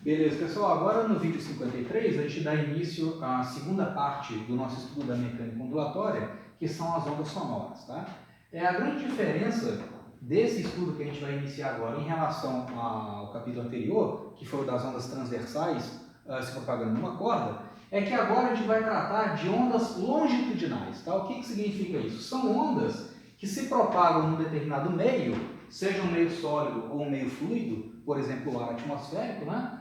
Beleza, pessoal, agora no vídeo 53 a gente dá início à segunda parte do nosso estudo da mecânica ondulatória, que são as ondas sonoras, tá? A grande diferença desse estudo que a gente vai iniciar agora em relação ao capítulo anterior, que foi o das ondas transversais se propagando numa corda, é que agora a gente vai tratar de ondas longitudinais, tá? O que significa isso? São ondas que se propagam num determinado meio, seja um meio sólido ou um meio fluido, por exemplo, o ar atmosférico, né?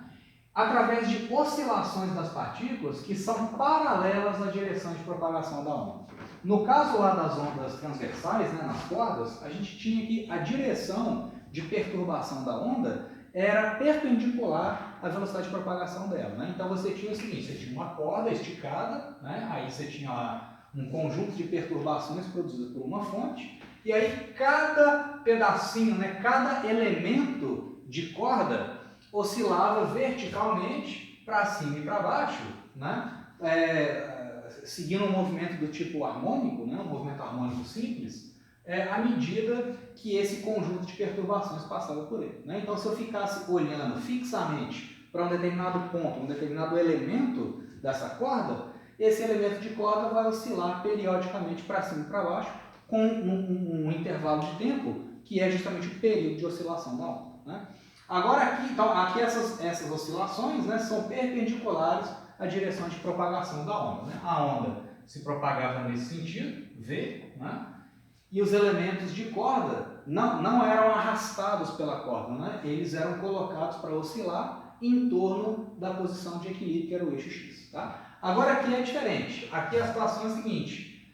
Através de oscilações das partículas que são paralelas à direção de propagação da onda. No caso lá das ondas transversais, né, nas cordas, a gente tinha que a direção de perturbação da onda era perpendicular à velocidade de propagação dela, né? Então você tinha o seguinte, você tinha uma corda esticada, né? Aí você tinha lá um conjunto de perturbações produzidas por uma fonte, e aí cada pedacinho, né, cada elemento de corda oscilava verticalmente para cima e para baixo, né? Seguindo um movimento do tipo harmônico, né? Um movimento harmônico simples, à medida que esse conjunto de perturbações passava por ele, né? Então, se eu ficasse olhando fixamente para um determinado ponto, um determinado elemento dessa corda, esse elemento de corda vai oscilar periodicamente para cima e para baixo com um intervalo de tempo que é justamente o período de oscilação da onda, né? Agora aqui essas oscilações, né, são perpendiculares à direção de propagação da onda, né? A onda se propagava nesse sentido, V, né? E os elementos de corda não eram arrastados pela corda, né? Eles eram colocados para oscilar em torno da posição de equilíbrio, que era o eixo X. Tá? Agora aqui é diferente. Aqui a situação é a seguinte: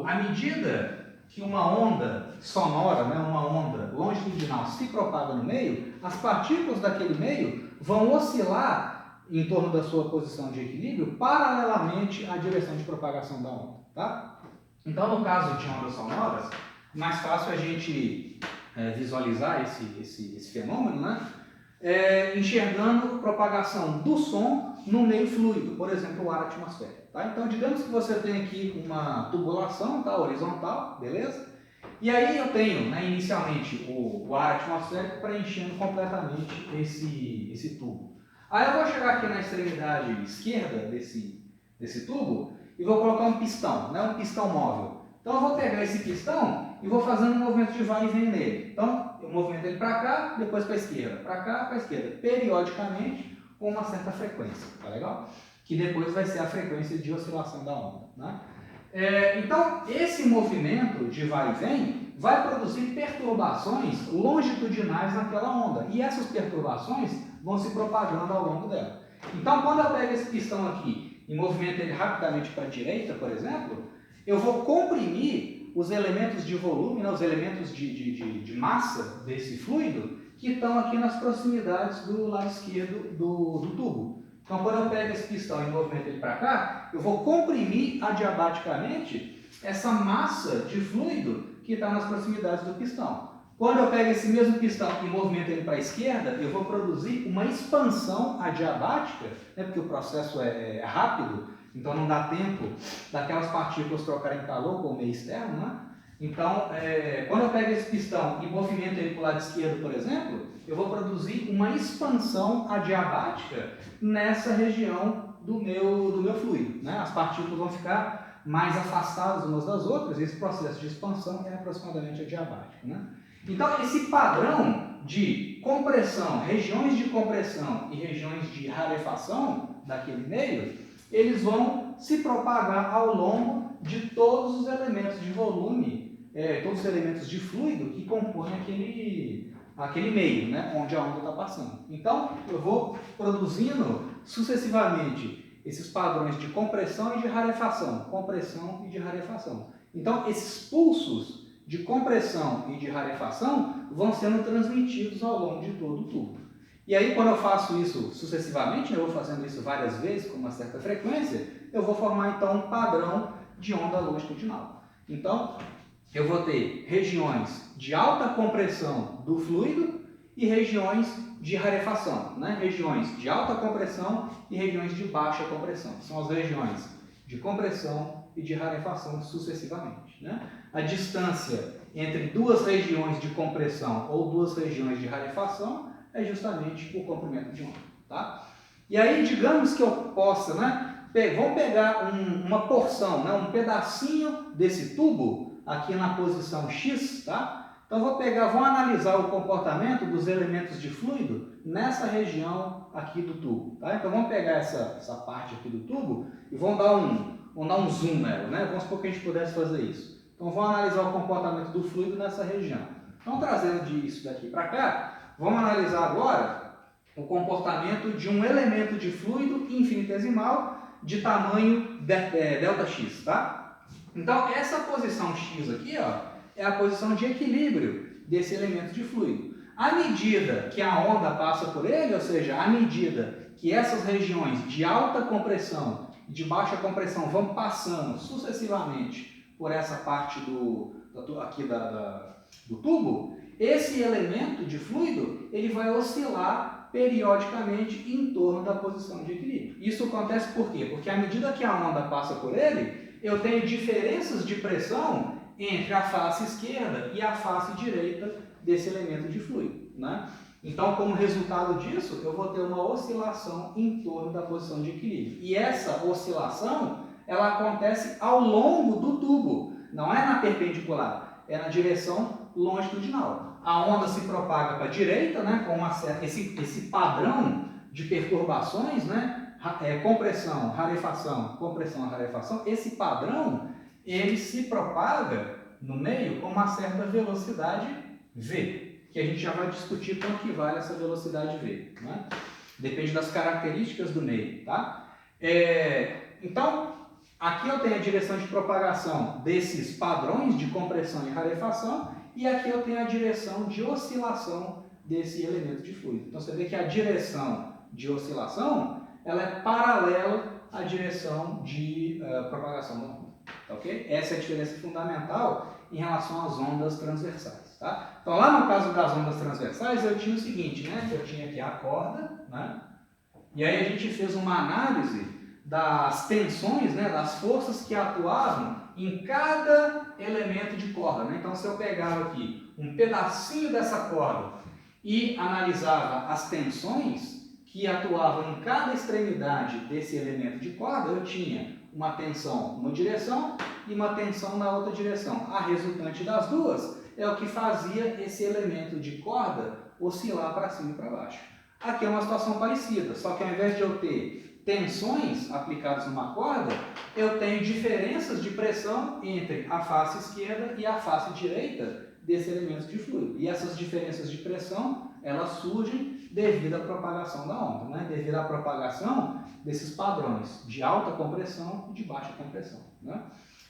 à medida que uma onda sonora, né, uma onda longitudinal se propaga no meio, as partículas daquele meio vão oscilar em torno da sua posição de equilíbrio paralelamente à direção de propagação da onda. Tá? Então, no caso de ondas sonoras, mais fácil a gente visualizar esse fenômeno, né? Enxergando propagação do som no meio fluido, por exemplo, o ar atmosférico. Tá? Então, digamos que você tem aqui uma tubulação, tá, horizontal, beleza? E aí eu tenho, né, inicialmente, o ar atmosférico preenchendo completamente esse tubo. Aí eu vou chegar aqui na extremidade esquerda desse tubo e vou colocar um pistão, né, um pistão móvel. Então eu vou pegar esse pistão e vou fazendo um movimento de vai e vem nele. Então eu movimento ele para cá, depois para a esquerda, para cá, para a esquerda, periodicamente com uma certa frequência, tá legal? Que depois vai ser a frequência de oscilação da onda, né? Então esse movimento de vai e vem vai produzir perturbações longitudinais naquela onda e essas perturbações vão se propagando ao longo dela. Então quando eu pego esse pistão aqui e movimento ele rapidamente para a direita, por exemplo, eu vou comprimir os elementos de volume, né, os elementos de massa desse fluido que estão aqui nas proximidades do lado esquerdo do tubo. Então, quando eu pego esse pistão e movimento ele para cá, eu vou comprimir adiabaticamente essa massa de fluido que está nas proximidades do pistão. Quando eu pego esse mesmo pistão e movimento ele para a esquerda, eu vou produzir uma expansão adiabática, né, porque o processo é rápido, então não dá tempo daquelas partículas trocarem calor com o meio externo, né? Então, quando eu pego esse pistão e movimento ele para o lado esquerdo, por exemplo, eu vou produzir uma expansão adiabática nessa região do meu fluido, né? As partículas vão ficar mais afastadas umas das outras e esse processo de expansão é aproximadamente adiabático, né? Então, esse padrão de compressão, regiões de compressão e regiões de rarefação daquele meio, eles vão se propagar ao longo de todos os elementos de volume, todos os elementos de fluido que compõem aquele meio, né, onde a onda está passando. Então, eu vou produzindo sucessivamente esses padrões de compressão e de rarefação, compressão e de rarefação. Então, esses pulsos de compressão e de rarefação vão sendo transmitidos ao longo de todo o tubo. E aí, quando eu faço isso sucessivamente, eu vou fazendo isso várias vezes com uma certa frequência, eu vou formar então um padrão de onda longitudinal. Então, eu vou ter regiões de alta compressão do fluido e regiões de rarefação, né? Regiões de alta compressão e regiões de baixa compressão. São as regiões de compressão e de rarefação sucessivamente, né? A distância entre duas regiões de compressão ou duas regiões de rarefação é justamente o comprimento de onda. tá? E aí, digamos que eu possa, né, vamos pegar uma porção, né, um pedacinho desse tubo aqui na posição X, tá? Então, vou analisar o comportamento dos elementos de fluido nessa região aqui do tubo, tá? Então, vamos pegar essa parte aqui do tubo e vamos dar um zoom nela, né? Vamos supor que a gente pudesse fazer isso. Então, vou analisar o comportamento do fluido nessa região. Então, trazendo isso daqui para cá, vamos analisar agora o comportamento de um elemento de fluido infinitesimal de tamanho ΔX, tá? Então, essa posição X aqui, ó, é a posição de equilíbrio desse elemento de fluido. À medida que a onda passa por ele, ou seja, à medida que essas regiões de alta compressão e de baixa compressão vão passando sucessivamente por essa parte do tubo, esse elemento de fluido ele vai oscilar periodicamente em torno da posição de equilíbrio. Isso acontece por quê? Porque à medida que a onda passa por ele, eu tenho diferenças de pressão entre a face esquerda e a face direita desse elemento de fluido, né? Então, como resultado disso, eu vou ter uma oscilação em torno da posição de equilíbrio. E essa oscilação, ela acontece ao longo do tubo, não é na perpendicular, é na direção longitudinal. A onda se propaga para a direita, né, com esse padrão de perturbações, né, compressão, rarefação, esse padrão ele se propaga no meio com uma certa velocidade v, que a gente já vai discutir quanto que vale essa velocidade v, né? Depende das características do meio, tá? Então, aqui eu tenho a direção de propagação desses padrões de compressão e rarefação, e aqui eu tenho a direção de oscilação desse elemento de fluido. Então, você vê que a direção de oscilação ela é paralela à direção de propagação da onda. Okay? Essa é a diferença fundamental em relação às ondas transversais. Tá? Então, lá no caso das ondas transversais, eu tinha o seguinte, né? Eu tinha aqui a corda, né? E aí a gente fez uma análise das tensões, né? Das forças que atuavam em cada elemento de corda. Né? Então, se eu pegava aqui um pedacinho dessa corda e analisava as tensões que atuavam em cada extremidade desse elemento de corda, eu tinha uma tensão numa direção e uma tensão na outra direção. A resultante das duas é o que fazia esse elemento de corda oscilar para cima e para baixo. Aqui é uma situação parecida, só que ao invés de eu ter tensões aplicadas numa corda, eu tenho diferenças de pressão entre a face esquerda e a face direita desse elemento de fluido. E essas diferenças de pressão, elas surgem devido à propagação da onda, né? Devido à propagação desses padrões de alta compressão e de baixa compressão, né?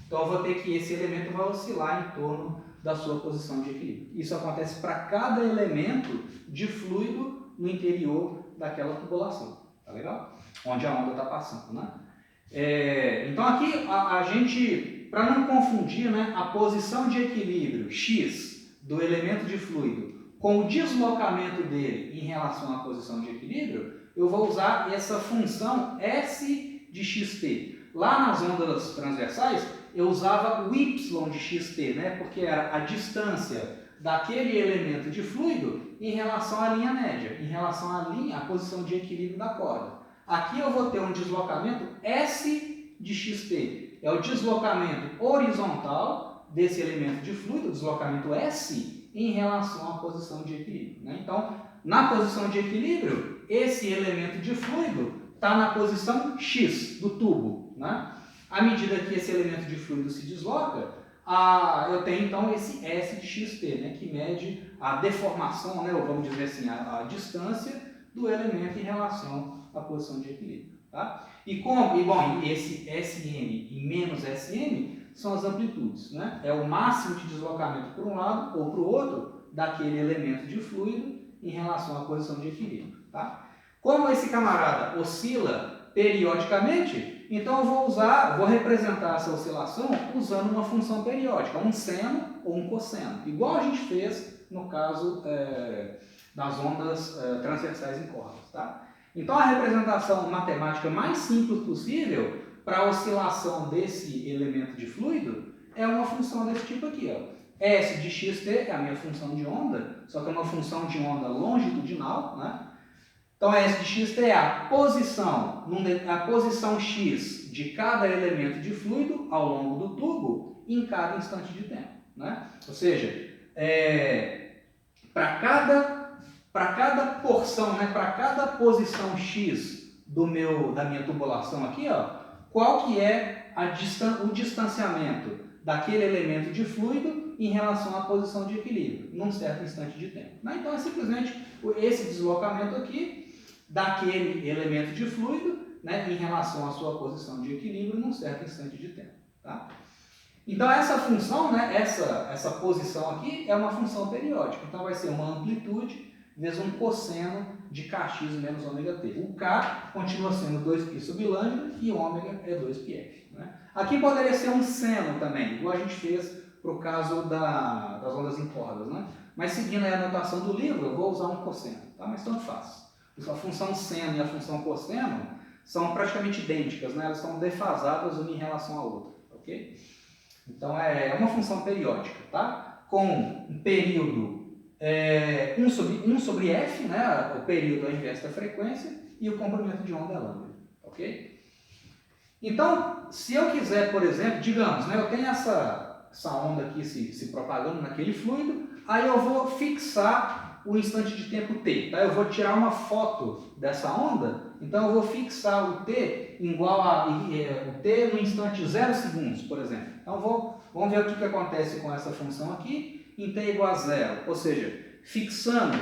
Então eu vou ter que esse elemento vai oscilar em torno da sua posição de equilíbrio. Isso acontece para cada elemento de fluido no interior daquela tubulação, tá legal? Onde a onda está passando, né? Então aqui a gente, para não confundir, né, a posição de equilíbrio X do elemento de fluido com o deslocamento dele em relação à posição de equilíbrio, eu vou usar essa função S de xt. Lá nas ondas transversais, eu usava o y de xt, né? Porque era a distância daquele elemento de fluido em relação à linha média, em relação à posição de equilíbrio da corda. Aqui eu vou ter um deslocamento S de xt. É o deslocamento horizontal desse elemento de fluido, o deslocamento S, em relação à posição de equilíbrio, né? Então, na posição de equilíbrio, esse elemento de fluido está na posição X do tubo, né? À medida que esse elemento de fluido se desloca, eu tenho então esse S de xt, né? Que mede a deformação, né? Ou vamos dizer assim, a distância do elemento em relação à posição de equilíbrio, tá? E esse Sn e menos Sn são as amplitudes, né? É o máximo de deslocamento para um lado ou para o outro daquele elemento de fluido em relação à posição de equilíbrio, tá? Como esse camarada oscila periodicamente, então eu vou representar essa oscilação usando uma função periódica, um seno ou um cosseno, igual a gente fez no caso das ondas transversais em cordas, tá? Então a representação matemática mais simples possível para a oscilação desse elemento de fluido é uma função desse tipo aqui, ó. S de xt é a minha função de onda, só que é uma função de onda longitudinal, né? Então, a S de xt é a posição x de cada elemento de fluido ao longo do tubo em cada instante de tempo, né? Ou seja, para cada porção, né, para cada posição x da minha tubulação aqui, ó, qual que é o distanciamento daquele elemento de fluido em relação à posição de equilíbrio, num certo instante de tempo, né? Então, é simplesmente esse deslocamento aqui daquele elemento de fluido, né, em relação à sua posição de equilíbrio num certo instante de tempo, tá? Então, essa função, né, essa posição aqui é uma função periódica. Então, vai ser uma amplitude vezes um cosseno de kx menos ômega t. O k continua sendo 2π sobre lambda e ômega é 2πf. Né? Aqui poderia ser um seno também, igual a gente fez para o caso das ondas em cordas. Né? Mas seguindo a anotação do livro, eu vou usar um cosseno, tá? Mas tanto faz. A função seno e a função cosseno são praticamente idênticas, né? Elas estão defasadas uma em relação à outra. Ok? Então, é uma função periódica, tá? Com um período 1 sobre f, né? O período ao invés da frequência, e o comprimento de onda é lambda, ok? Então, se eu quiser, por exemplo, digamos, né, eu tenho essa onda aqui se propagando naquele fluido, aí eu vou fixar o instante de tempo t, tá? Eu vou tirar uma foto dessa onda, então eu vou fixar o t igual a o t no instante 0 segundos, por exemplo. Então, vamos ver o que acontece com essa função aqui em t igual a 0, ou seja, fixando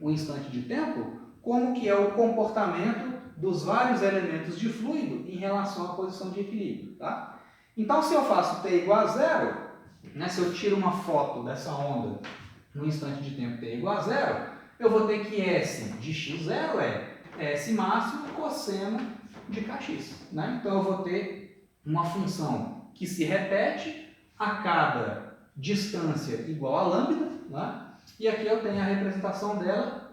o instante de tempo, como que é o comportamento dos vários elementos de fluido em relação à posição de equilíbrio, tá? Então, se eu faço t igual a 0, né, se eu tiro uma foto dessa onda no instante de tempo t igual a 0, eu vou ter que S de x0 é S máximo cosseno de kx, né? Então, eu vou ter uma função que se repete a cada distância igual a lambda, né? E aqui eu tenho a representação dela,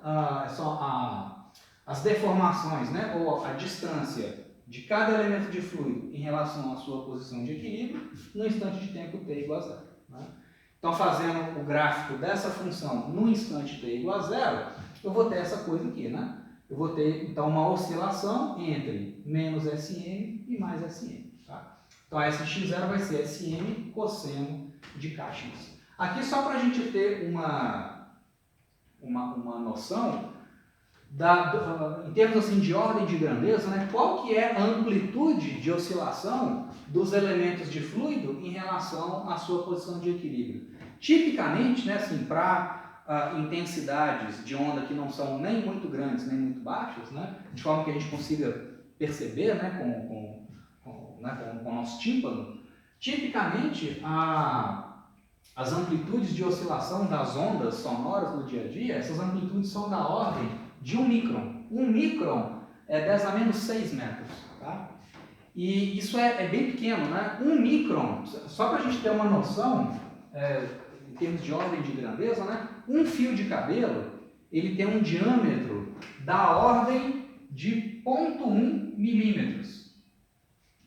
as deformações, né? Ou a distância de cada elemento de fluido em relação à sua posição de equilíbrio no instante de tempo t igual a 0. Né? Então, fazendo o gráfico dessa função no instante t igual a 0, eu vou ter essa coisa aqui, né? Eu vou ter, então, uma oscilação entre menos Sm e mais Sm. Tá? Então, a S de x0 vai ser Sm cosseno de kx. Aqui, só para a gente ter uma noção, em termos assim, de ordem de grandeza, né, qual que é a amplitude de oscilação dos elementos de fluido em relação à sua posição de equilíbrio. Tipicamente, né, assim, para intensidades de onda que não são nem muito grandes nem muito baixas, né, de forma que a gente consiga perceber, né, com o nosso tímpano, tipicamente as amplitudes de oscilação das ondas sonoras no dia a dia, essas amplitudes são da ordem de 1 micron. 1 micron é 10 a menos 6 metros. Tá? E isso é bem pequeno, né? 1 micron, só para a gente ter uma noção, em termos de ordem de grandeza, né? Um fio de cabelo, ele tem um diâmetro da ordem de 0,1 milímetros.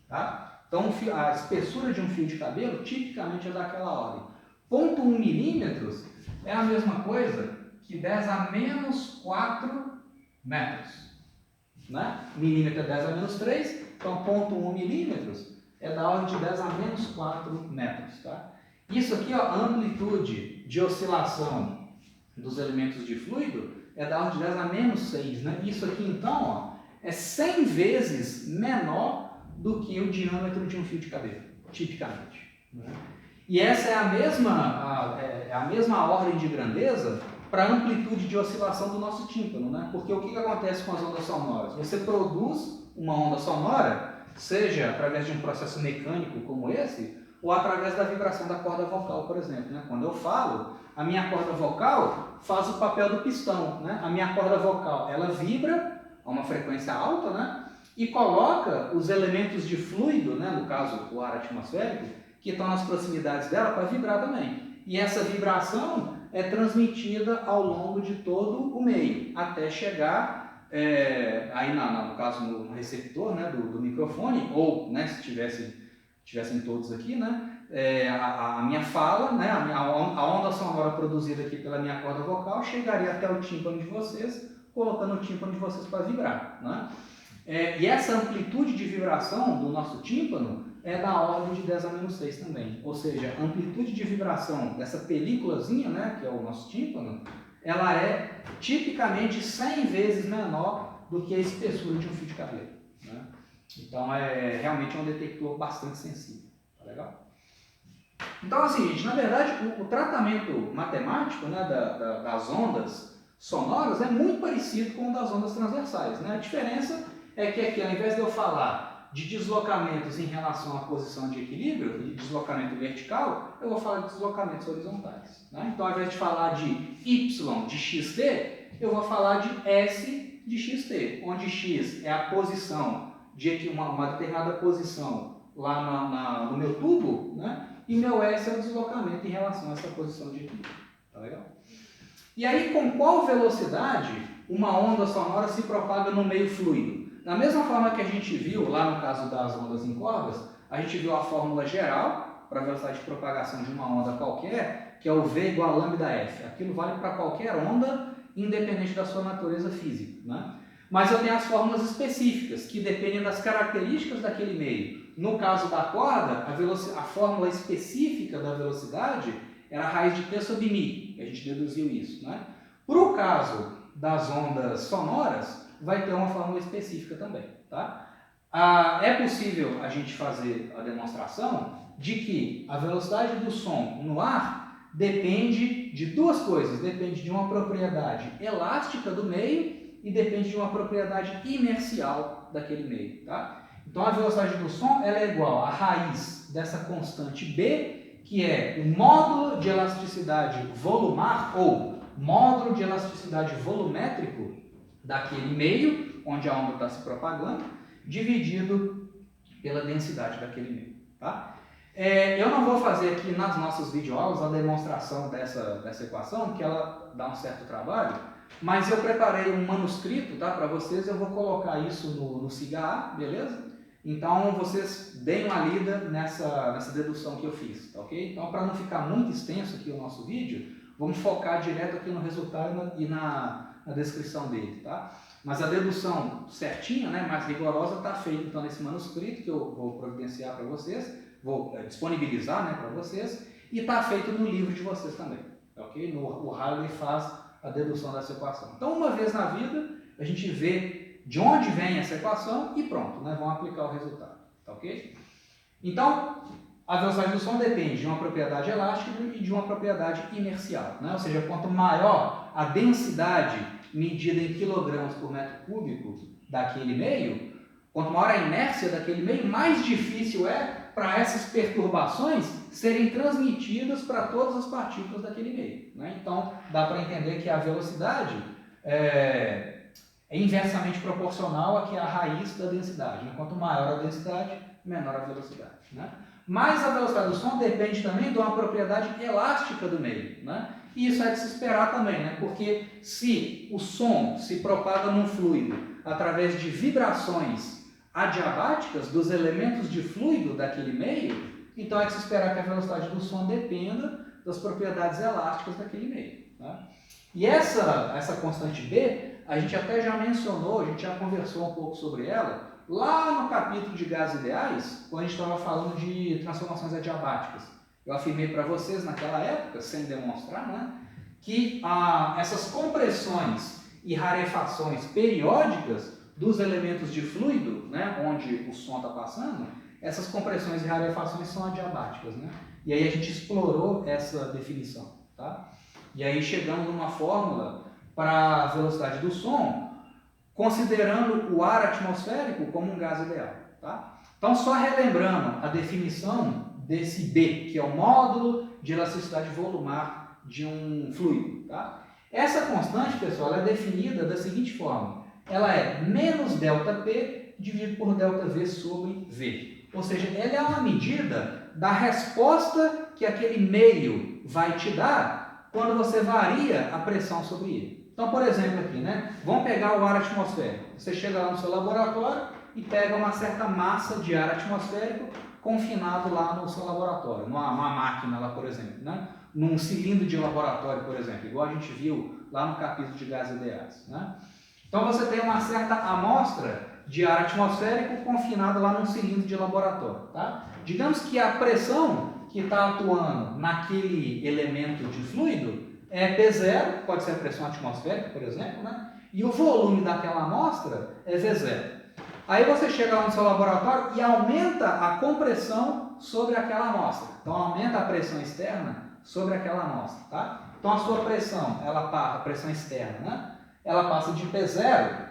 Tá? Então, a espessura de um fio de cabelo, tipicamente, é daquela ordem. 0,1 milímetros é a mesma coisa que 10 a menos 4 metros. Né? Milímetro é 10 a menos 3, então 0,1 milímetros é da ordem de 10 a menos 4 metros. Tá? Isso aqui, ó, a amplitude de oscilação dos elementos de fluido é da ordem de 10 a menos 6. Né? Isso aqui, então, ó, é 100 vezes menor do que o diâmetro de um fio de cabelo, tipicamente. Né? E essa é a mesma ordem de grandeza para a amplitude de oscilação do nosso tímpano, né? Porque o que acontece com as ondas sonoras? Você produz uma onda sonora, seja através de um processo mecânico como esse, ou através da vibração da corda vocal, por exemplo. Né? Quando eu falo, a minha corda vocal faz o papel do pistão. Né? A minha corda vocal, ela vibra a uma frequência alta, né? E coloca os elementos de fluido, né? No caso o ar atmosférico, que estão nas proximidades dela para vibrar também. E essa vibração é transmitida ao longo de todo o meio, até chegar, aí no caso no receptor, né, do microfone, ou, né, se tivessem todos aqui, né, a minha fala, né, a onda sonora produzida aqui pela minha corda vocal chegaria até o tímpano de vocês colocando o tímpano de vocês para vibrar, né? E essa amplitude de vibração do nosso tímpano é da ordem de 10 a menos 6 também. Ou seja, a amplitude de vibração dessa películazinha, né, que é o nosso tímpano, ela é tipicamente 100 vezes menor do que a espessura de um fio de cabelo, né? Então é realmente um detector bastante sensível. Tá legal? Então assim, gente, na verdade o tratamento matemático, né, das ondas sonoras é muito parecido com o das ondas transversais, né? A diferença é que aqui, ao invés de eu falar de deslocamentos em relação à posição de equilíbrio, de deslocamento vertical, eu vou falar de deslocamentos horizontais, né? Então, ao invés de falar de y de xt, eu vou falar de s de xt, onde x é a posição de uma determinada posição lá no meu tubo, né? E meu s é o deslocamento em relação a essa posição de equilíbrio. Tá legal? E aí, com qual velocidade uma onda sonora se propaga no meio fluido? Da mesma forma que a gente viu lá no caso das ondas em cordas, a gente viu a fórmula geral para a velocidade de propagação de uma onda qualquer, que é o V igual a lambda F. Aquilo vale para qualquer onda, independente da sua natureza física, né? Mas eu tenho as fórmulas específicas, que dependem das características daquele meio. No caso da corda, a fórmula específica da velocidade era a raiz de t sobre μ, a gente deduziu isso, né? Para o caso das ondas sonoras, vai ter uma fórmula específica também, tá? É possível a gente fazer a demonstração de que a velocidade do som no ar depende de duas coisas, depende de uma propriedade elástica do meio e depende de uma propriedade inercial daquele meio, tá? Então a velocidade do som ela é igual à raiz dessa constante B, que é o módulo de elasticidade volumar ou módulo de elasticidade volumétrico daquele meio, onde a onda está se propagando, dividido pela densidade daquele meio. Tá? Eu não vou fazer aqui nas nossas videoaulas a demonstração dessa equação, que ela dá um certo trabalho, mas eu preparei um manuscrito, tá, para vocês, eu vou colocar isso no SIGA, beleza? Então vocês deem uma lida nessa dedução que eu fiz, tá ok? Então, para não ficar muito extenso aqui o nosso vídeo, vamos focar direto aqui no resultado e na descrição dele, tá? Mas a dedução certinha, né, mais rigorosa, está feita então nesse manuscrito que eu vou providenciar para vocês, vou disponibilizar, né, para vocês, e está feito no livro de vocês também, tá ok? O Harley faz a dedução dessa equação. Então, uma vez na vida, a gente vê de onde vem essa equação e pronto, né, vamos aplicar o resultado, tá ok? Então, a velocidade do som depende de uma propriedade elástica e de uma propriedade inercial, né? Ou seja, quanto maior a densidade medida em quilogramas por metro cúbico daquele meio, quanto maior a inércia daquele meio, mais difícil é para essas perturbações serem transmitidas para todas as partículas daquele meio, né? Então, dá para entender que a velocidade é inversamente proporcional a que é a raiz da densidade, né? Quanto maior a densidade, menor a velocidade, né? Mas a velocidade do som depende também de uma propriedade elástica do meio, né? E isso é de se esperar também, né? Porque se o som se propaga num fluido através de vibrações adiabáticas dos elementos de fluido daquele meio, então é de se esperar que a velocidade do som dependa das propriedades elásticas daquele meio, né? E essa constante B, a gente até já mencionou, a gente já conversou um pouco sobre ela, lá no capítulo de gases ideais, quando a gente estava falando de transformações adiabáticas. Eu afirmei para vocês naquela época, sem demonstrar, né, que essas compressões e rarefações periódicas dos elementos de fluido, né, onde o som está passando, essas compressões e rarefações são adiabáticas, né? E aí a gente explorou essa definição, tá? E aí chegamos numa fórmula para a velocidade do som, considerando o ar atmosférico como um gás ideal, tá? Então, só relembrando a definição desse B, que é o módulo de elasticidade volumar de um fluido, tá? Essa constante, pessoal, ela é definida da seguinte forma: ela é menos ΔP dividido por ΔV sobre V. Ou seja, ela é uma medida da resposta que aquele meio vai te dar quando você varia a pressão sobre ele. Então, por exemplo, aqui, né? Vamos pegar o ar atmosférico. Você chega lá no seu laboratório e pega uma certa massa de ar atmosférico confinado lá no seu laboratório, numa máquina lá, por exemplo, né? Num cilindro de laboratório, por exemplo, igual a gente viu lá no capítulo de gases ideais, né? Então você tem uma certa amostra de ar atmosférico confinada lá num cilindro de laboratório. Tá? Digamos que a pressão que está atuando naquele elemento de fluido é P0, pode ser a pressão atmosférica, por exemplo, né? E o volume daquela amostra é V0. Aí você chega lá no seu laboratório e aumenta a compressão sobre aquela amostra. Então aumenta a pressão externa sobre aquela amostra. Tá? Então a sua pressão, a pressão externa, né? Ela passa de P0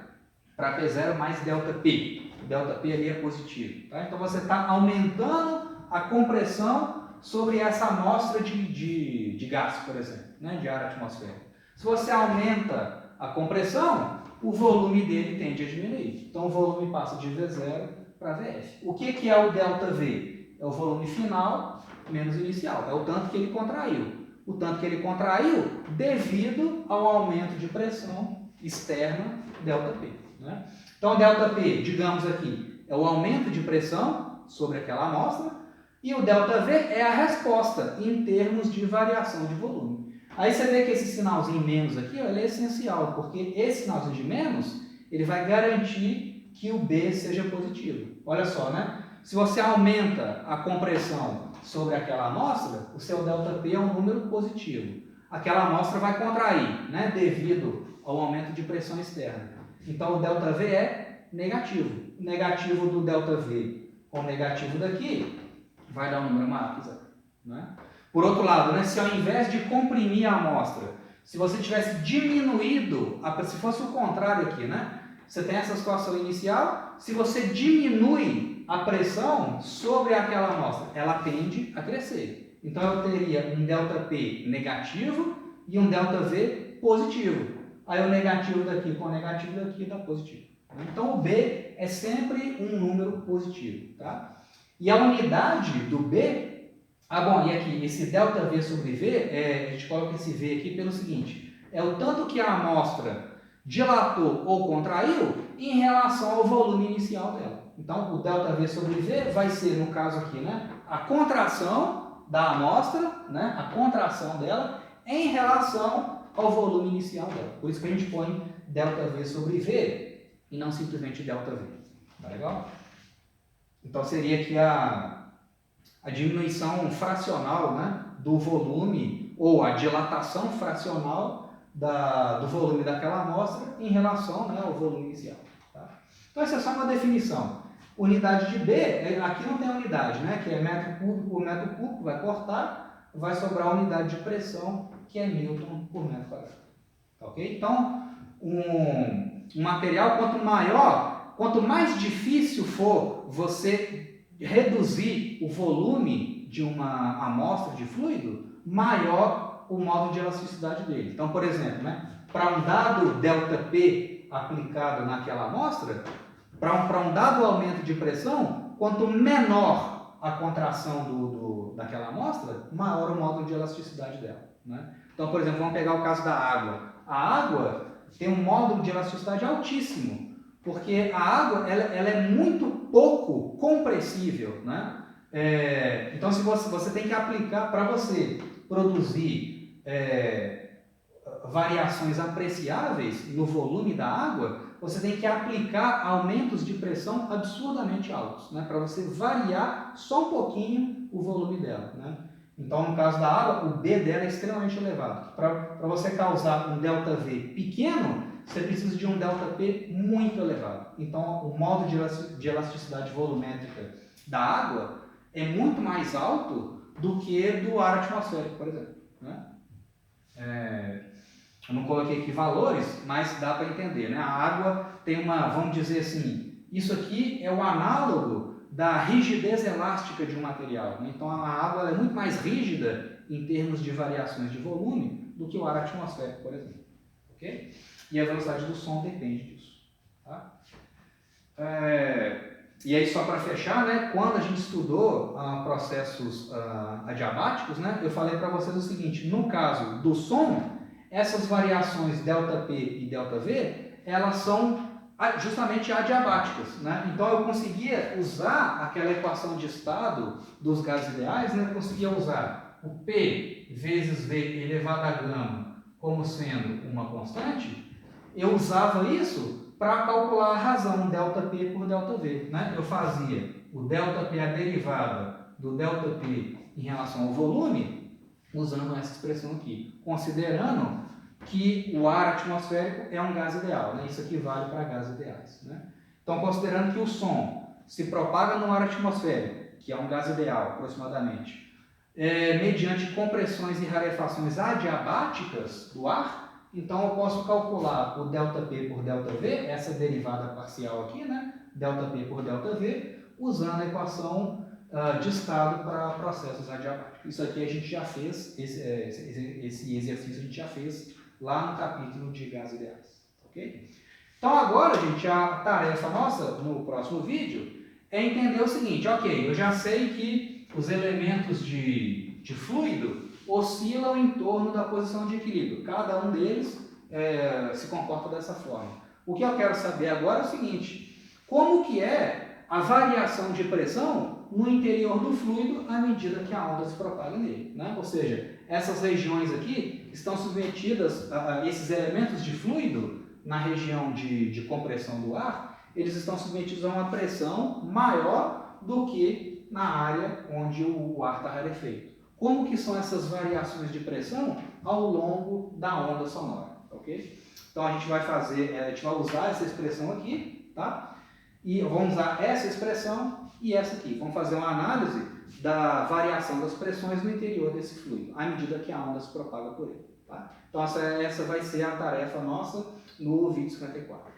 para P0 mais ΔP. ΔP ali é positivo. Tá? Então você está aumentando a compressão sobre essa amostra de gás, por exemplo, né? De ar atmosférico. Se você aumenta a compressão, o volume dele tende a diminuir. Então o volume passa de V0 para VF. O que é o ΔV? É o volume final menos inicial. É o tanto que ele contraiu. O tanto que ele contraiu devido ao aumento de pressão externa ΔP. Né? Então, ΔP, digamos aqui, é o aumento de pressão sobre aquela amostra e o ΔV é a resposta em termos de variação de volume. Aí você vê que esse sinalzinho menos aqui, ó, ele é essencial, porque esse sinalzinho de menos, ele vai garantir que o B seja positivo. Olha só, né? Se você aumenta a compressão sobre aquela amostra, o seu ΔP é um número positivo. Aquela amostra vai contrair, né, devido ao aumento de pressão externa. Então o ΔV é negativo. O negativo do ΔV com o negativo daqui vai dar um número maior, né? Por outro lado, né, se ao invés de comprimir a amostra, se você tivesse diminuído, se fosse o contrário aqui, né? Você tem essa situação inicial, se você diminui a pressão sobre aquela amostra, ela tende a crescer. Então eu teria um ΔP negativo e um ΔV positivo. Aí o negativo daqui com o negativo daqui dá positivo. Então o B é sempre um número positivo. Tá? E a unidade do B, bom, e aqui, esse ΔV sobre V, a gente coloca esse V aqui pelo seguinte, é o tanto que a amostra dilatou ou contraiu em relação ao volume inicial dela. Então o ΔV sobre V vai ser, no caso aqui, né, a contração da amostra, né, a contração dela em relação ao volume inicial dela. Por isso que a gente põe ΔV sobre V e não simplesmente ΔV. Tá legal? Então seria aqui a diminuição fracional, né, do volume ou a dilatação fracional do volume daquela amostra em relação, né, ao volume inicial. Tá? Então essa é só uma definição. Unidade de B, aqui não tem unidade, né, que é metro cúbico por metro cúbico, vai cortar, vai sobrar a unidade de pressão, que é Newton por metro quadrado. Ok? Então, um material, quanto mais difícil for você reduzir o volume de uma amostra de fluido, maior o modo de elasticidade dele. Então, por exemplo, né, para um dado ΔP aplicado naquela amostra, para um dado aumento de pressão, quanto menor a contração daquela amostra, maior o modo de elasticidade dela. Né? Então, por exemplo, vamos pegar o caso da água. A água tem um módulo de elasticidade altíssimo, porque a água ela é muito pouco compressível. Né? Então, se você tem que aplicar, para você produzir variações apreciáveis no volume da água, você tem que aplicar aumentos de pressão absurdamente altos, né? Para você variar só um pouquinho o volume dela. Né? Então, no caso da água, o B dela é extremamente elevado. Para você causar um ΔV pequeno, você precisa de um ΔP muito elevado. Então, o modo de elasticidade volumétrica da água é muito mais alto do que do ar atmosférico, por exemplo. Né? Eu não coloquei aqui valores, mas dá para entender. Né? A água tem vamos dizer assim, isso aqui é o análogo da rigidez elástica de um material. Né? Então a água é muito mais rígida em termos de variações de volume do que o ar atmosférico, por exemplo. Okay? E a velocidade do som depende disso. Tá? E aí, só para fechar, né, quando a gente estudou processos adiabáticos, né, eu falei para vocês o seguinte, no caso do som, essas variações ΔP e ΔV, elas são justamente adiabáticas. Né? Então eu conseguia usar aquela equação de estado dos gases ideais, né, eu conseguia usar o P vezes V elevado a gama como sendo uma constante, eu usava isso para calcular a razão ΔP por ΔV. Né? Eu fazia o ΔP, a derivada do ΔP em relação ao volume, usando essa expressão aqui, considerando que o ar atmosférico é um gás ideal. Né? Isso aqui vale para gases ideais. Né? Então, considerando que o som se propaga no ar atmosférico, que é um gás ideal aproximadamente, mediante compressões e rarefações adiabáticas do ar, então eu posso calcular o ΔP por ΔV, essa derivada parcial aqui, né? ΔP por ΔV, usando a equação de estado para processos adiabáticos. Isso aqui a gente já fez, esse exercício a gente já fez lá no capítulo de gases ideais. Ok? Então agora, gente, a tarefa nossa no próximo vídeo é entender o seguinte, ok, eu já sei que os elementos de fluido oscilam em torno da posição de equilíbrio. Cada um deles se comporta dessa forma. O que eu quero saber agora é o seguinte, como que é a variação de pressão no interior do fluido à medida que a onda se propaga nele. Né? Ou seja, essas regiões aqui estão submetidas a esses elementos de fluido na região de compressão do ar, eles estão submetidos a uma pressão maior do que na área onde o ar está rarefeito. Como que são essas variações de pressão ao longo da onda sonora, ok? Então a gente vai usar essa expressão aqui, tá? E vamos usar essa expressão e essa aqui. Vamos fazer uma análise da variação das pressões no interior desse fluido, à medida que a onda se propaga por ele, tá? Então essa vai ser a tarefa nossa no vídeo 54.